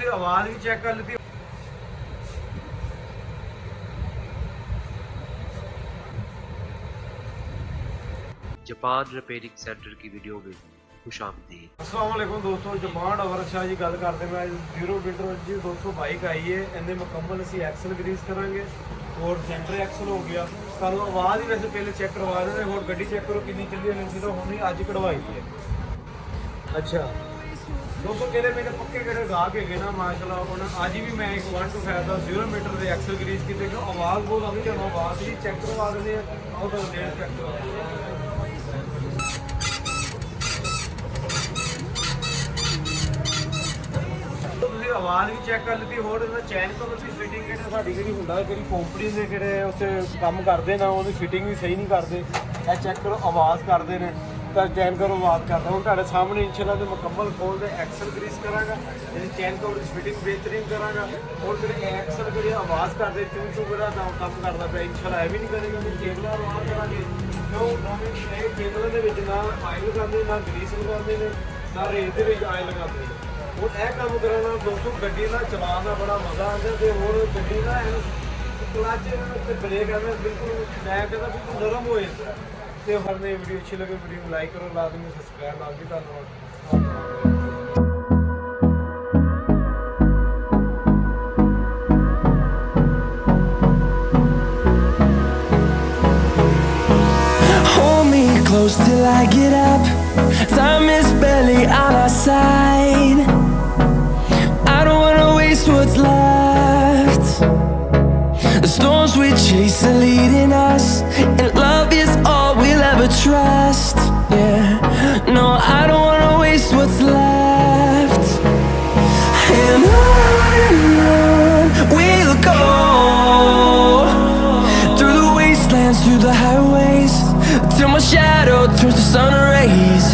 तुसीं आवाज़ भी चेक कर ली। जापान रिपेयरिंग सेंटर की वीडियो में खुशामदीद। अस्सलाम वालेकुम दोस्तों, जापान वर्कशाप जी गल करते मैं जीरो मीटर जी 200 बाइक आई है। इन्हें मुकम्मल असी एक्सल ग्रीस करांगे और सेंटर एक्सल हो गया। सानू आवाज़ ही वैसे पहले चेक करवा रहे हैं। और गड्डी चेक करो कितनी चली है, तो हमने अज कढ़वाई है। अच्छा दोस्तों कहले मेरे पक्के कहते गाहक है ना माशाल्लाह, उन्होंने अज भी मैं एक 125 का 0 मीटर के एक्सल ग्रीस किए। आवाज़ बहुत आती है, आवाज़ ही चेक करवा देते हैं। आओ तो चेक करवा आवाज़ भी चेक कर ली। होर चैन कवर की फिटिंग साड़ी जी होंगे कि कंपनी के जोड़े उस काम करते ना वो फिटिंग भी सही नहीं करते। यह चेक करो आवाज़ करते हैं तो चैन कवर आवाज़ करता हूँ तुहाडे सामने इंशाल्लाह तो मुकम्मल खोल के एक्सल ग्रीस करांगा। चैन कवर की फिटिंग बेहतरीन करांगा। और फिर एक्सल जी आवाज़ करते चू चू जो काम करता पे इंशाल्लाह यह भी नहीं करेगा। केबल आवाज़ करेंगे क्यों केबलों के ना आयल लगाते ना ग्रीस लगाते हैं ना रेत के आयल लगाते हैं। और यह काम करना दोस्तों गड्डी का चलाने का बड़ा मज़ा आता है। और गड्डी का क्लच ब्रेक है बिल्कुल मैं कहता बिल्कुल नरम हो जाता है। तो हर नई वीडियो अच्छी लगे वीडियो को लाइक करो, लाजमी सब्सक्राइब लाजमी। धन्यवाद। Close till I get up. Time is barely on our side. I don't wanna waste what's left. The storms we chase are leading us, and love is all we'll ever trust. Yeah, no, I don't wanna waste what's left. And on we'll go, through the wastelands, through the highways, till my shadow turns to sun rays.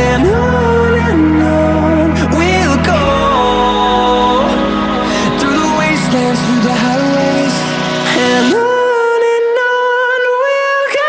And on we'll go, through the wastelands, through the highways. And on we'll go.